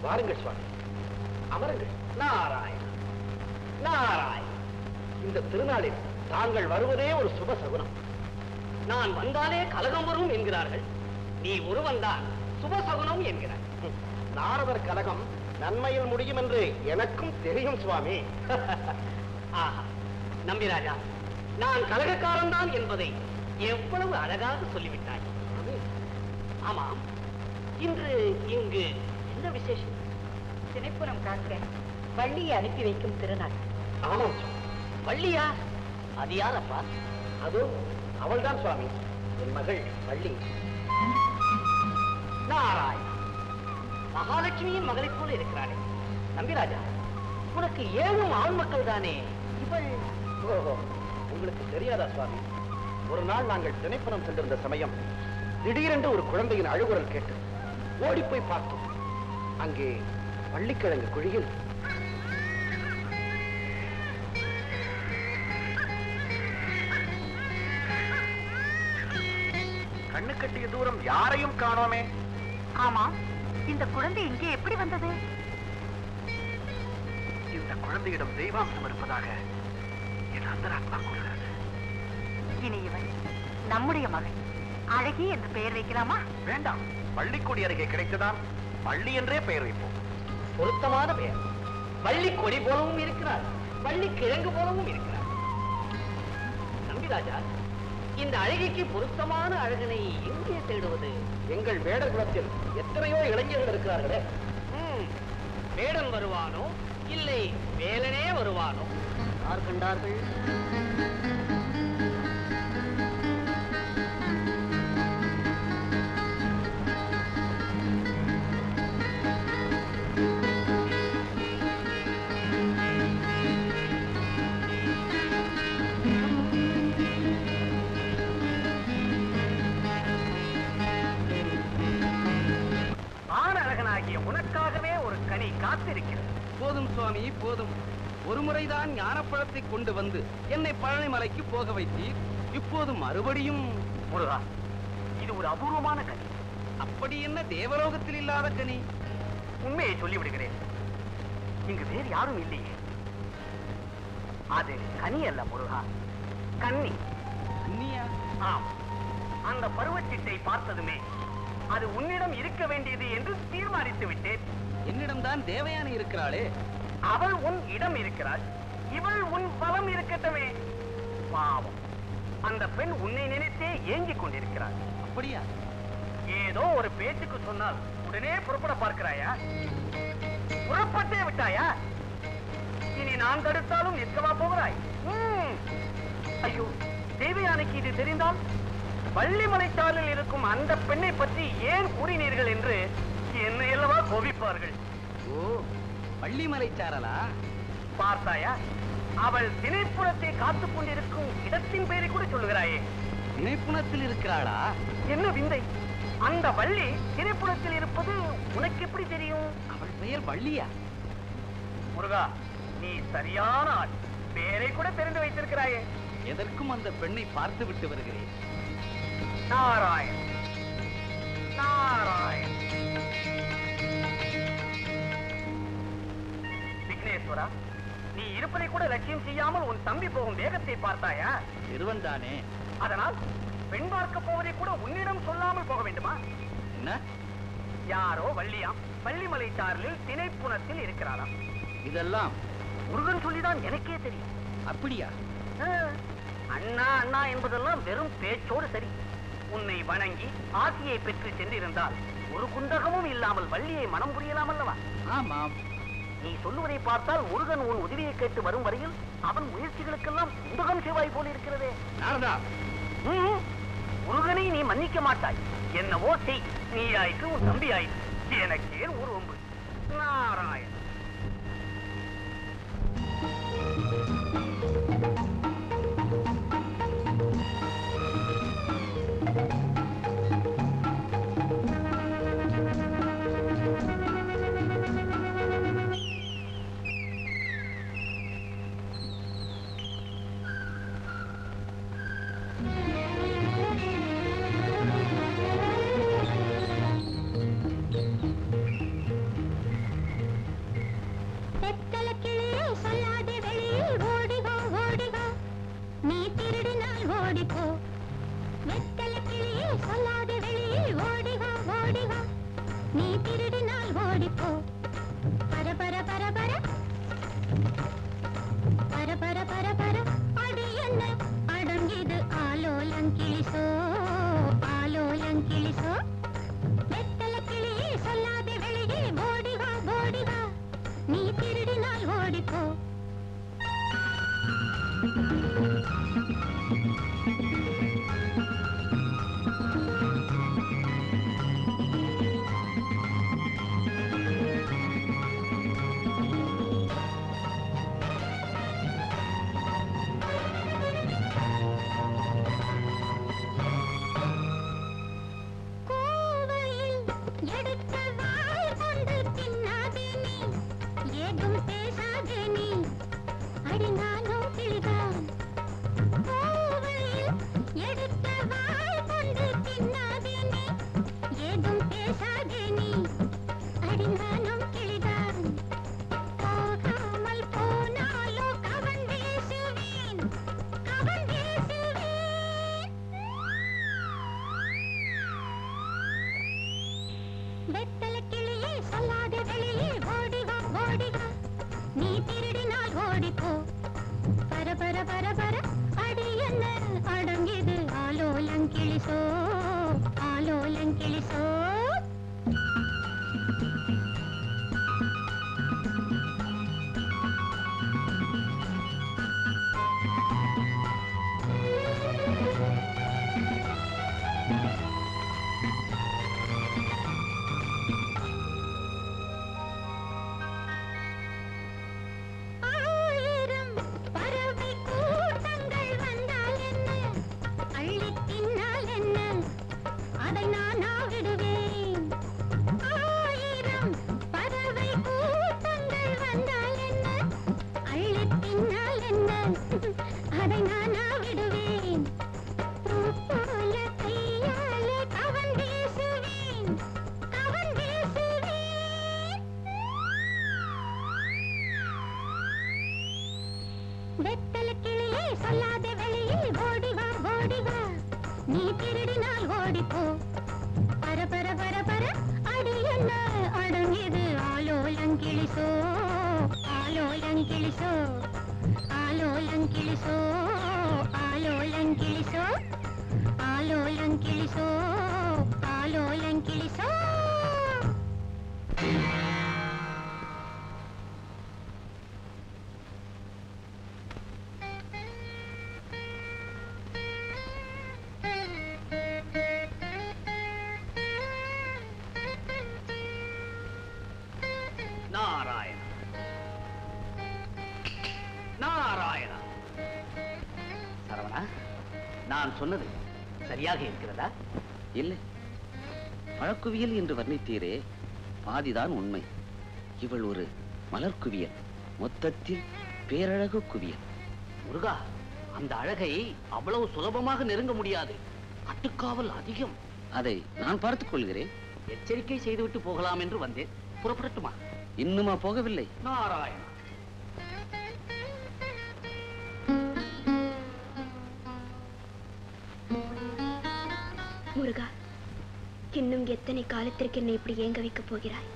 வாருங்கள் சுவாமி, அமருங்கள். நாராயண நாராயண, இந்த திருநாளில் தாங்கள் வருவதே ஒரு சுப சகுனம். நான் வந்தாலே கலகம் வரும் என்கிறார்கள், நீ ஒருவன்தான் சுபசகுனம் என்கிறார். நாரதர் கலகம் நன்மையில் முடியும் என்று எனக்கும் தெரியும் சுவாமி. ஆஹா, நம்பிராஜா, நான் கலகக்காரன் தான் என்பதை எவ்வளவு அழகாக சொல்லிவிட்டாய். ஆமாம், இன்று இங்கு என்ன விசேஷம்? திணைப்புறம் காக்க வள்ளியை அனுப்பி வைக்கும் திருநாள். ஆமாம், வள்ளியா? அது யார் அப்பா? அதோ அவள்தான் சுவாமி, என் மகள் வள்ளி. நாராயண, மகாலட்சுமியின் மகளைப் போல இருக்கிறாளே. நம்பிராஜா, உனக்கு 7 ஆண் மக்கள் தானே? இவள் உங்களுக்கு தெரியாதா சுவாமி? ஒரு நாள் நாங்கள் திணைப்பனம் சென்றிருந்த சமயம் திடீரென்று ஒரு குழந்தையின் அழுகுரல் கேட்டு ஓடிப்போய் பார்த்தோம். அங்கே வள்ளிக்கிழங்கு குழியில் கண்ணு கட்டிய தூரம் யாரையும் காணோமே. ஆமா, இந்த குழந்தை இங்கே எப்படி வந்தது? இந்த குழந்தையிடம் தெய்வாம்சம் இருப்பதாக என் அந்தராத்மா கூறுகிறது. இனி இவன் நம்முடைய மகன் அழகி என்று பெயர் வைக்கலாமா? வேண்டாம், வள்ளிக்கொடி அருகே கிடைத்ததால் வள்ளி என்றே பெயர் வைப்போம். பொருத்தமான பெயர். வள்ளி கொடி போலவும் இருக்கிறார், வள்ளி கிழங்கு போலவும் இருக்கிறார். நம்பிராஜா, இந்த அழகிக்கு பொருத்தமான அழகனை எங்கே தேடுவது? எங்கள் வேடர் குலத்தில் எத்தனையோ இளைஞர்கள் இருக்கிறார்களே. வேடன் வருவானோ இல்லை வேலனே வருவானோ? யார் கண்டார்கள்? உனக்காகவே ஒரு கனி காத்திருக்கிறது. போதும் சுவாமி, போதும். ஒரு முறைதான் ஞானப்பழத்தை கொண்டு வந்து என்னை பழனி மலைக்கு போக வைத்தீர். இப்போது மறுபடியும்? முருகா, இது ஒரு அபூர்வமான கனி. அப்படி என்ன தேவலோகத்தில் இல்லாத கனி? உண்மையை சொல்லிவிடுகிறேன், இங்கு வேறு யாரும் இல்லையே. அது கனி அல்ல முருகா, கன்னி. கன்னியா? ஆம். அந்த பருவச்சிட்டை பார்த்ததுமே அது உன்னிடம் இருக்க வேண்டியது என்று தீர்மானித்து விட்டேன். என்னிடம் தான் தேவயானி இருக்கிறாளே. அவள் உன் இடம் இருக்கிறாள், இவள் உன் பலம் இருக்கட்டவே. பாவம், அந்த பெண் உன்னை நினைத்தே ஏங்கிக் கொண்டிருக்கிறாள். அப்படியா? ஏதோ ஒரு பேச்சுக்கு சொன்னால் உடனே புறப்பட பார்க்கிறாயா? புறப்பட்டே விட்டாயா? இனி நான் தடுத்தாலும் நிற்கவா போகிறாய்? ஐயோ, தேவயானிக்கு இது தெரிந்தால் வள்ளிமலைச்சாலில் இருக்கும் அந்த பெண்ணை பற்றி ஏன் கூறினீர்கள் என்று என்னை அல்லவா கோபிப்பார்கள். ஓ, வள்ளிமலைச்சாரலா? பார்த்தாயா, அவள் திணைப்புணத்தை காத்துக் கொண்டிருக்கும் இடத்தின் பெயரை கூட சொல்லுகிறாயே. திணைப்புணத்தில் இருக்கிறாளா? என்ன விந்தை! அந்த வள்ளி திணைப்புணத்தில் இருப்பது உனக்கு எப்படி தெரியும்? அவள் பெயர் வள்ளியா? முருகா, நீ சரியான ஆள். பெயரை கூட தெரிந்து வைத்திருக்கிறாயே. எதற்கும் அந்த பெண்ணை பார்த்து விட்டு வருகிறேன். நாராயண் நாராயண். விக்னேஸ்வரா, நீ இருப்பதை கூட லட்சியம் செய்யாமல் உன் தம்பி போகும் வேகத்தை பார்த்தாயா? சிறுவன் தானே, அதனால் பெண் பார்க்க போவதை கூட உன்னிடம் சொல்லாமல் போக வேண்டுமா? என்ன? யாரோ வள்ளியாம் வள்ளிமலை சாரலில் திணைப்புணத்தில் இருக்கிறாராம். இதெல்லாம் முருகன் சொல்லிதான் எனக்கே தெரியும். அப்படியா? அண்ணா அண்ணா என்பதெல்லாம் வெறும் பேச்சோடு சரி. உன்னை வணங்கி ஆசியை பெற்று சென்றிருந்தால் ஒரு குந்தகமும் இல்லாமல் வள்ளியை மனம் புரியலாம் அல்லவா? ஆமாம். நீ சொல்லுவதை பார்த்தால் முருகன் உன் உதவியை கேட்டு வரும் வரையில் அவன் முயற்சிகளுக்கெல்லாம் குந்தகம் செய்வாய் போல இருக்கிறதே. நாரதா, முருகனை நீ மன்னிக்க மாட்டாய். என்னவோ செய், நீ ஆயிற்று, உன் தம்பி ஆயிற்று, எனக்கு ஏன் ஒரு ஒம்பு. நாராயண். வெத்தலை கிளியே சொல்லாத வெளியே ஓடிவா ஓடிவா நீ திருடினால் ஓடிப்போ பர பர பர பர பர பர பர பர அடி என்ன அடங்கிது ஆலோலங்கிளிசோ ஆலோலங்கிளிசோ வெத்தலை கிளியே சொல்லாத வெளியே ஓடிவா ஓடிவா நீ திருடினால் ஓடிப்போ வெத்தலை கிளியே சொல்லாத வெளியே ஓடிவா ஓடிவா நீ திருடினால் ஓடிப்போ பர பர பர பர அடி என்ன அடங்கிது ஆலோலங்கிளிசோ ஆலோலங்கிளிசோ அதை நானா விடுவேன் போல கையால கவன் வீசுவேன் கவன் வீசுவேன் வெத்தலை கிளியே சொல்லாத வெளியே ஓடிவா ஓடிவா நீ திருடினால் ஓடிப்போ பர பர பர பர அடி என்ன அடங்கிது ஆலோலங்கிளிசோ ஆலோலங்கிளிசோ ஆலோலங்கிளிசோ ஆலோலங்கிளிசோ ஆலோலங்கிளிசோ ஆலோலங்கிளிசோ நாராயண நாராயணா. சரவணா, நான் சொன்னது சரியாக இருக்கிறதா? இல்லை, பழக்குவியல் என்று வர்ணித்தீரே பாதிதான் உண்மை. இவள் ஒரு மலர்குவியல், மொத்தத்தில் பேரழகு குவியல். முருகா, அந்த அழகை அவ்வளவு சுலபமாக நெருங்க முடியாது. கட்டுக்காவல் அதிகம். அதை நான் பார்த்துக் கொள்கிறேன். எச்சரிக்கை செய்துவிட்டு போகலாம் என்று வந்தேன். புறப்படட்டுமா? இன்னுமா போகவில்லை? நாராயணா. முருகா, இன்னும் எத்தனை காலத்திற்கு என்னை இப்படி ஏங்க வைக்கப் போகிறாய்?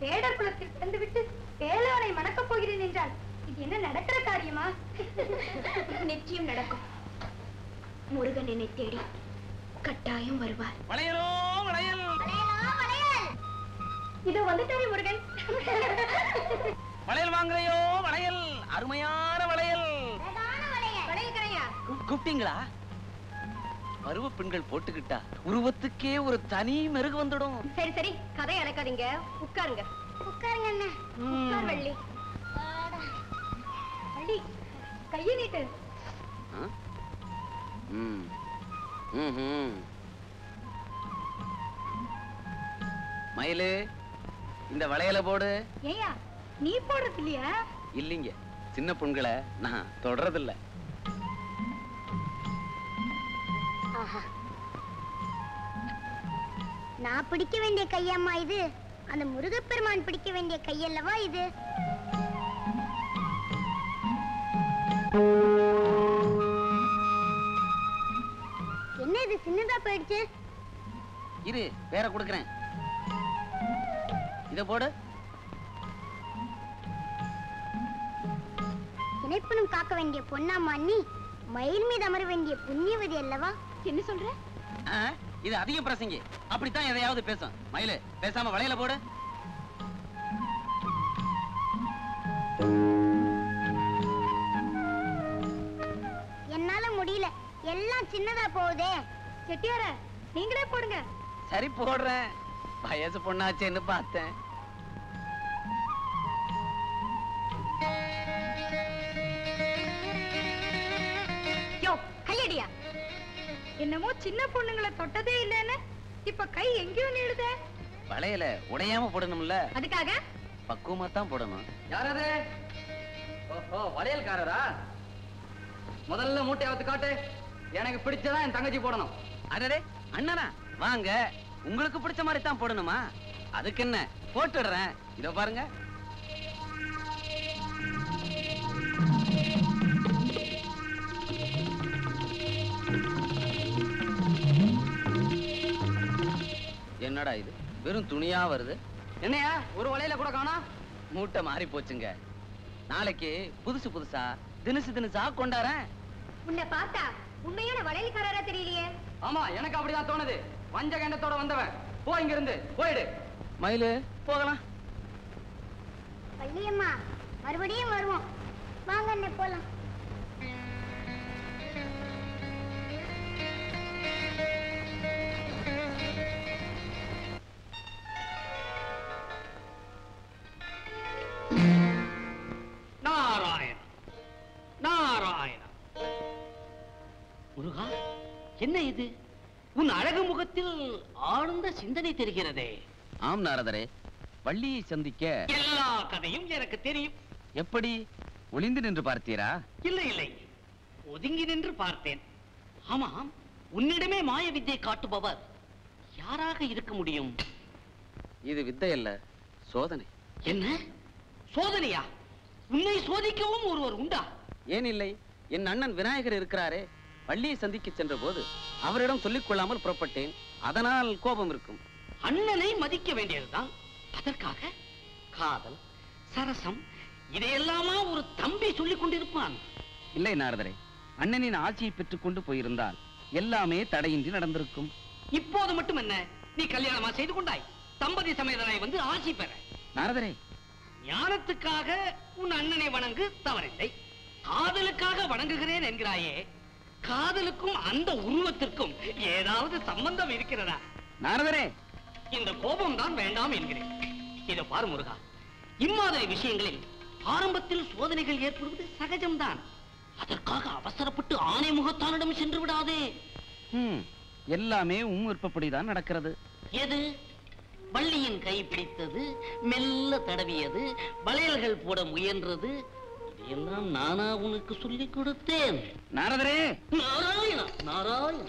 தேடர் குலத்தில் பிறந்துவிட்டு வேளாணை மணக்கப் போகிறேன் என்றால் இது என்ன நடக்கிற காரியமா? நிச்சயம் நடக்கும். முருகன் என்னை தேடி கட்டாயம் வருவார். வளையலோ வளையல், இதோ வந்துட்டாரே முருகன். வளையல் வாங்குறையோ வளையல், அருமையான வளையல். கூப்பிட்டீங்களா? பருவ பெண்கள் போட்டுக்கிட்டா உருவத்துக்கே ஒரு தனி மெருகு வந்துடும். சரி சரி, கதை அழைக்காதீங்க, உட்காருங்க. உட்காருங்க அண்ணா. உட்கார் வள்ளி. வள்ளி, கையை நீட்டு. மயிலு, இந்த வளையல போடு. ஏயா, நீ போடுறது இல்லையா? இல்லைங்க, சின்ன பொண்களை நான் தொடறதில்ல. நான் பிடிக்க வேண்டிய கையம்மா இது. அந்த முருகப்பெருமான் பிடிக்க வேண்டிய கையல்லவா இது? என்ன இது சின்னதா போயிடுச்சு? இரு, வேற கொடுக்கறேன். இத போடு. இணைப்பனும் காக்க வேண்டிய பொன்னாம்மா நீ மயில் மீது அமர வேண்டிய புண்ணியவதி அல்லவா? என்ன சொல்ற? இது அதிக பிரசங்கி, அப்படித்தான் எதையாவது பேசும். மயிலு, பேசாம வளையல போடு. என்னால முடியல, எல்லாம் சின்னதா போகுதே. செட்டியார, நீங்களே போடுங்க. சரி போடுறேன், வயசு பொண்ணாச்சேன்னு பார்த்தேன். யோ, கையடியா. என்னமோ சின்ன பொண்ணுங்களை தொட்டதே இல்லைன்னு இப்ப கை எங்கேயோ நிழுத. வளையல உடையாம போடணும்ல, அதுக்காக பக்குவமா தான் போடணும். யாரது? ஓஹோ, வளையல்காரரா? முதல்ல மூட்டையாவது காட்டு. எனக்கு பிடிச்சதான் என் தங்கச்சி போடணும். அடடே அண்ணனா, வாங்க. உங்களுக்கு பிடிச்ச மாதிரி தான் போடணுமா? அதுக்கு என்ன, போட்டுடுறேன். இதோ பாருங்க. என்னடா இது, வெறும் துணியா வருது? என்னையா ஒரு வளையல கூட காணோம்? மூட்டை மாறி போச்சுங்க. நாளைக்கு புதுசு புதுசா தினுசா கொண்டாரேன். உன்னை பார்த்தா உண்மையான வளையல்காரரா தெரியலையே. ஆமா, எனக்கு அப்படிதான் தோணுது. வஞ்ச கண்டத்தோட வந்தவன். போ, இங்க இருந்து போயிடு. மயிலு, போகலாம். பள்ளியம்மா, மறுபடியும் வருவோம். வாங்க அண்ணே போலாம். நாராயண நாராயண. முருகா, என்ன இது? உன் அழகு முகத்தில் ஆழ்ந்த சிந்தனை தெரிகிறதே. ஆம் நாரதரே, வள்ளியை சந்திக்க எல்லா கதையும் எனக்கு தெரியும். எப்படி ஒளிந்து நின்று பார்த்தீரா? இல்லை இல்லை, ஒதுங்கி நின்று பார்த்தேன். ஆமாம், உன்னிடமே மாய வித்தை காட்டுபவர் யாராக இருக்க முடியும்? இது வித்தை அல்ல, சோதனை. என்ன சோதனையா? உன்னை சோதிக்கவும் ஒருவர் உண்டா? ஏன் இல்லை, என் அண்ணன் விநாயகர் இருக்கிறாரே. வள்ளியை சந்திக்க சென்ற போது அவரிடம் சொல்லிக் கொள்ளாமல் புறப்பட்டேன். அதனால் கோபம் இருக்கும். அண்ணனை மதிக்க வேண்டியதுதான். அதற்காக காதல், சரசம் இதையெல்லாமா ஒரு தம்பி சொல்லிக் கொண்டிருப்பான்? இல்லை நாரதரே, அண்ணனின் ஆட்சியை பெற்றுக் கொண்டு போயிருந்தால் எல்லாமே தடையின்றி நடந்திருக்கும். இப்போது மட்டும் என்ன, நீ கல்யாணமா செய்து கொண்டாய், தம்பதி சமேதனாய் வந்து ஆட்சி பெற. நாரதரே, ஞானத்துக்காக உன் அண்ணனை வணங்கு, தவறில்லை. காதலுக்காக வணங்குகிறேன் என்கிறாயே, காதலுக்கும் அந்த உருவத்திற்கும் ஏதாவது சம்பந்தம் இருக்கிறதா? நாரதரே, இந்த கோபம் தான் வேண்டாம் என்கிறேன். இதை பாரு முருகா, இம்மாதிரி விஷயங்களில் ஆரம்பத்தில் சோதனைகள் ஏற்படுவது சகஜம்தான். அதற்காக அவசரப்பட்டு ஆணை முகத்தானிடம் சென்று விடாதே. எல்லாமே உன் விருப்பப்படிதான் நடக்கிறது. எது? வள்ளியின் கை பிடித்தது, மெல்ல தடவியது, வளையல்கள் போட முயன்றது, இதையெல்லாம் நானா உனக்கு சொல்லிக் கொடுத்தேன்? நாரதரே, நாராயண நாராயண.